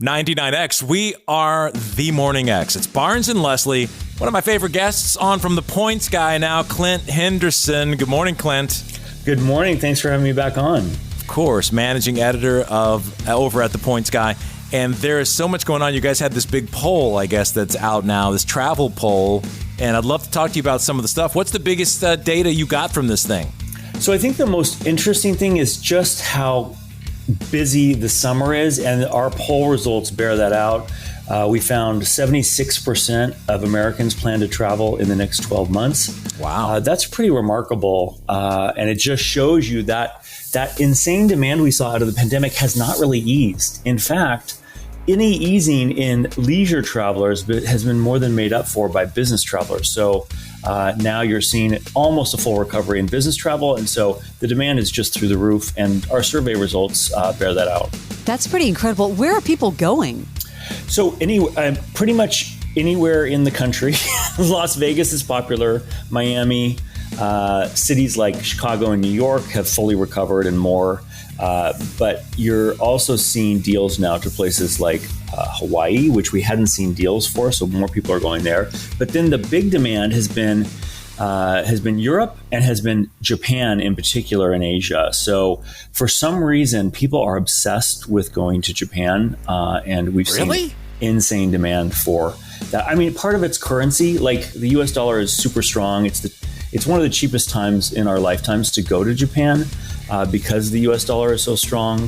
99X. We are the Morning X. It's Barnes and Leslie. One of my favorite guests on from the Points Guy now, Clint Henderson. Good morning, Clint. Good morning. Thanks for having me back on. Of course, managing editor of over at the Points Guy. And there is so much going on. You guys had this big poll, I guess, that's out now, this travel poll. And I'd love to talk to you about some of the stuff. What's the biggest data you got from this thing? So I think the most interesting thing is just how busy the summer is, and our poll results bear that out. We found 76% of Americans plan to travel in the next 12 months. Wow. That's pretty remarkable. And it just shows you that insane demand we saw out of the pandemic has not really eased. In fact, any easing in leisure travelers has been more than made up for by business travelers. So now you're seeing almost a full recovery in business travel. And so the demand is just through the roof. And our survey results bear that out. That's pretty incredible. Where are people going? So pretty much anywhere in the country. Las Vegas is popular. Miami, cities like Chicago and New York have fully recovered and more. But you're also seeing deals now to places like Hawaii, which we hadn't seen deals for, so more people are going there. But then the big demand has been Europe and has been Japan in particular in Asia. So for some reason, people are obsessed with going to Japan, and we've seen insane demand for that. I mean, part of it's currency. Like the U.S. dollar is super strong. It's one of the cheapest times in our lifetimes to go to Japan because the U.S. dollar is so strong.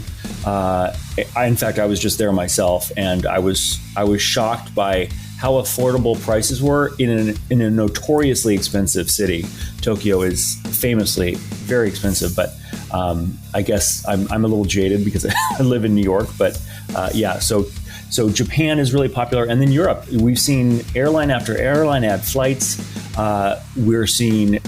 In fact, I was just there myself, and I was shocked by how affordable prices were in a notoriously expensive city. Tokyo is famously very expensive, but I guess I'm a little jaded because I live in New York. But so Japan is really popular, and then Europe. We've seen airline after airline add flights. We're seeing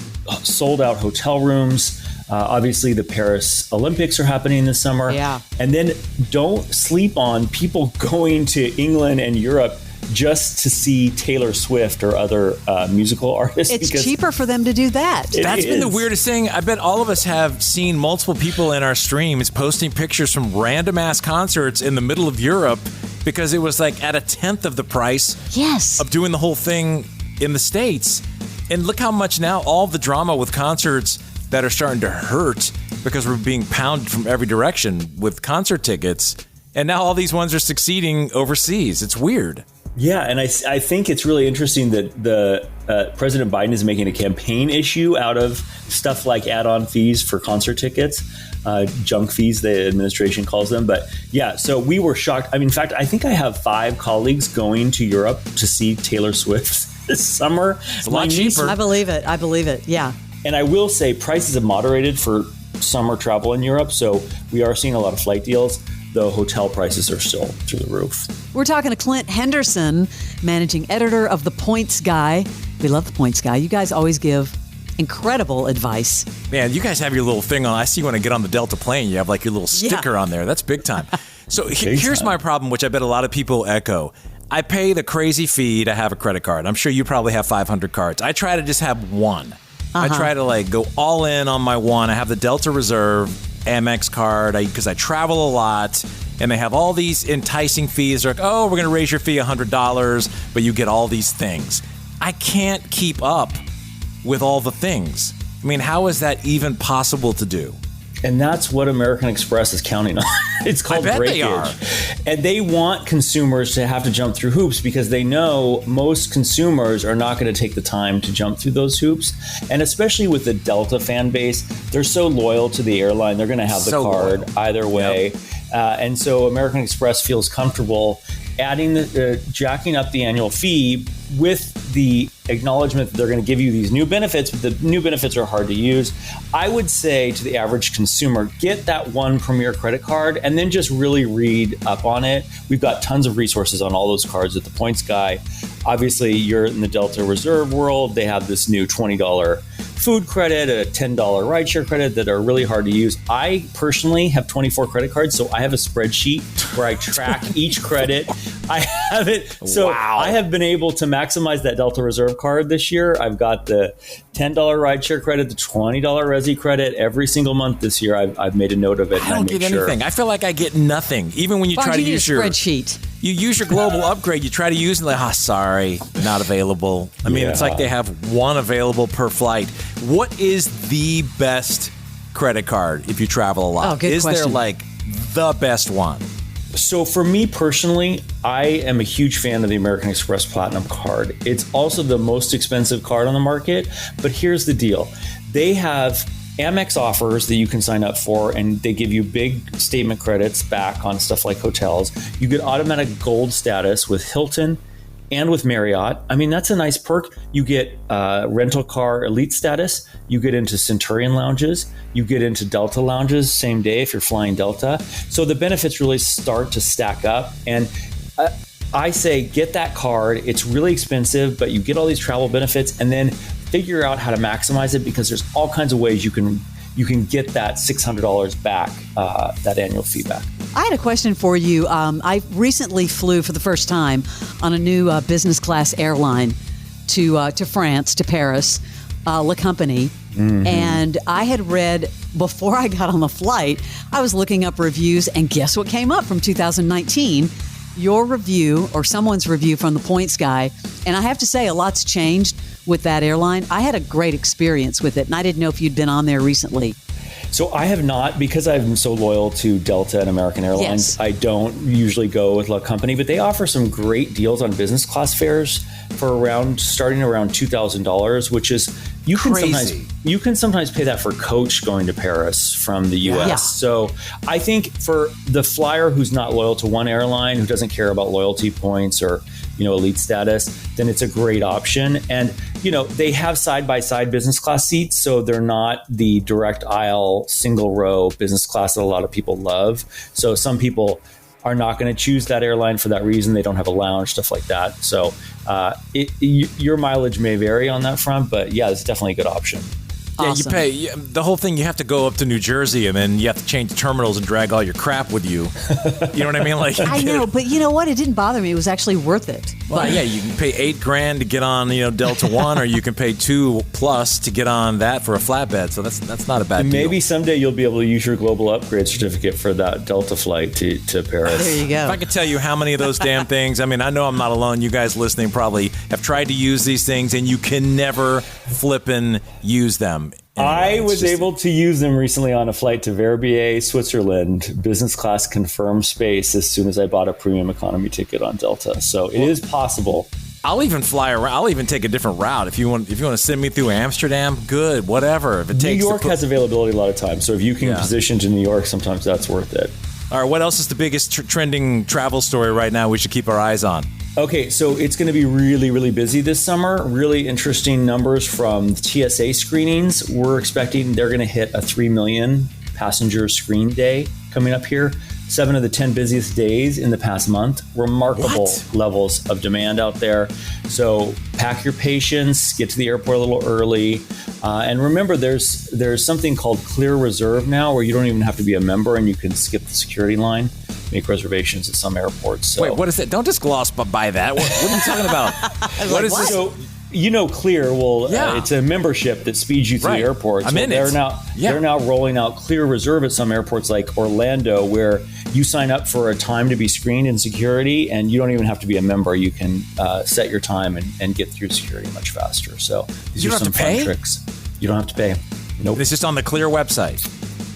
sold out hotel rooms. Obviously, the Paris Olympics are happening this summer. Yeah. And then don't sleep on people going to England and Europe just to see Taylor Swift or other musical artists. It's cheaper for them to do that. That's been the weirdest thing. I bet all of us have seen multiple people in our streams posting pictures from random ass concerts in the middle of Europe because it was like at a tenth of the price of doing the whole thing in the States. And look how much now all the drama with concerts that are starting to hurt because we're being pounded from every direction with concert tickets. And now all these ones are succeeding overseas. It's weird. Yeah, and I think it's really interesting that the President Biden is making a campaign issue out of stuff like add-on fees for concert tickets, junk fees, the administration calls them. But yeah, so we were shocked. I mean, in fact, I think I have 5 colleagues going to Europe to see Taylor Swift this summer. It's a lot cheaper. I believe it. Yeah. And I will say prices have moderated for summer travel in Europe. So we are seeing a lot of flight deals, though hotel prices are still through the roof. We're talking to Clint Henderson, managing editor of The Points Guy. We love The Points Guy. You guys always give incredible advice. Man, you guys have your little thing on. I see when I get on the Delta plane, you have like your little sticker on there. That's big time. So here's my problem, which I bet a lot of people echo. I pay the crazy fee to have a credit card. I'm sure you probably have 500 cards. I try to just have one. I try to go all in on my one. I have the Delta Reserve Amex card because I travel a lot, and they have all these enticing fees. They're like, oh, we're going to raise your fee $100, but you get all these things. I can't keep up with all the things. I mean, how is that even possible to do? And that's what American Express is counting on. It's called breakage. They are. And they want consumers to have to jump through hoops because they know most consumers are not going to take the time to jump through those hoops. And especially with the Delta fan base, they're so loyal to the airline. They're going to have the card either way. Yep. And so American Express feels comfortable adding jacking up the annual fee with the acknowledgement that they're going to give you these new benefits, but the new benefits are hard to use. I would say to the average consumer, get that one Premier credit card and then just really read up on it. We've got tons of resources on all those cards at the Points Guy. Obviously, you're in the Delta Reserve world. They have this new $20 food credit, a $10 rideshare credit that are really hard to use. I personally have 24 credit cards, so I have a spreadsheet where I track each credit. I have it. So Wow. I have been able to maximize that Delta Reserve card this year. I've got the $10 rideshare credit, the $20 Resi credit every single month this year. I've made a note of it. I don't get anything. I feel like I get nothing. Even when you try to you need use a your spreadsheet. You use your global upgrade, you try to use it, like, sorry, not available. I mean, it's like they have one available per flight. What is the best credit card if you travel a lot? Oh, good is question. there like the best one? So for me personally, I am a huge fan of the American Express Platinum card. It's also the most expensive card on the market, but here's the deal. They have Amex offers that you can sign up for, and they give you big statement credits back on stuff like hotels. You get automatic gold status with Hilton and with Marriott. I mean, that's a nice perk. You get rental car elite status. You get into Centurion lounges. You get into Delta lounges same day if you're flying Delta. So the benefits really start to stack up. And I say get that card. It's really expensive, but you get all these travel benefits, and then figure out how to maximize it, because there's all kinds of ways you can get that $600 back, that annual fee back. I had a question for you. I recently flew for the first time on a new business class airline to France, to Paris, La Compagnie. Mm-hmm. And I had read, before I got on the flight, I was looking up reviews, and guess what came up from 2019? Your review, or someone's review from the Points Guy. And I have to say, a lot's changed with that airline. I had a great experience with it, and I didn't know if you'd been on there recently. So I have not, because I'm so loyal to Delta and American Airlines. Yes. I don't usually go with La Compagnie, but they offer some great deals on business class fares for starting around $2,000, which is you can sometimes pay that for coach going to Paris from the US. Yeah. So I think for the flyer who's not loyal to one airline, who doesn't care about loyalty points or elite status, then it's a great option. And they have side-by-side business class seats, so they're not the direct aisle single row business class that a lot of people love. So some people are not going to choose that airline for that reason. They don't have a lounge, stuff like that. So your mileage may vary on that front, but yeah, it's definitely a good option. Yeah, Awesome. you pay the whole thing. You have to go up to New Jersey, and then you have to change terminals and drag all your crap with you. You know what I mean? Like, I know, but you know what? It didn't bother me. It was actually worth it. Well, yeah, you can pay $8,000 to get on, Delta One, or you can pay $2+ to get on that for a flatbed. So that's not a bad deal. Maybe someday you'll be able to use your global upgrade certificate for that Delta flight to Paris. There you go. If I could tell you how many of those damn things, I mean, I know I'm not alone. You guys listening probably have tried to use these things, and you can never flippin' use them. Anyway, I was able to use them recently on a flight to Verbier, Switzerland, business class confirmed space, as soon as I bought a premium economy ticket on Delta. So it is possible. I'll even fly around. I'll even take a different route if you want. If you want to send me through Amsterdam, good. Whatever. If it takes New York has availability a lot of times, so if you can position to New York, sometimes that's worth it. All right. What else is the biggest trending travel story right now we should keep our eyes on? Okay, so it's going to be really, really busy this summer. Really interesting numbers from TSA screenings. We're expecting they're going to hit a 3 million passenger screen day coming up here. 7 of the 10 busiest days in the past month. Remarkable levels of demand out there. So pack your patience, get to the airport a little early. And remember, there's something called Clear Reserve now, where you don't even have to be a member and you can skip the security line. Make reservations at some airports. So. Wait, what is it? Don't just gloss by that. What are you talking about? What is this? So, Clear. Well, it's a membership that speeds you through the airport. I'm in it. They're now rolling out Clear Reserve at some airports like Orlando, where you sign up for a time to be screened in security, and you don't even have to be a member. You can set your time and get through security much faster. So these are some fun tricks. You don't have to pay. Nope. It's just on the Clear website.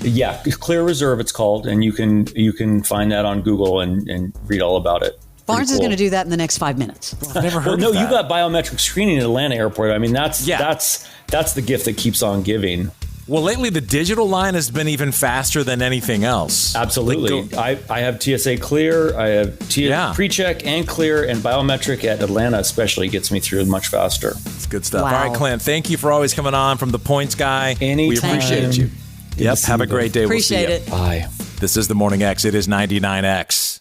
Yeah, Clear Reserve it's called, and you can find that on Google and read all about it. Barnes is going to do that in the next 5 minutes. I've never heard of that. You got biometric screening at Atlanta Airport. I mean, that's the gift that keeps on giving. Well, lately the digital line has been even faster than anything else. Absolutely. I have TSA Clear, I have pre-check and Clear, and biometric at Atlanta especially gets me through much faster. It's good stuff. Wow. All right, Clint, thank you for always coming on from the Points Guy. Anytime. We appreciate you. Yep. Have a great day. Appreciate we'll see it. Bye. This is the Morning X. It is 99X.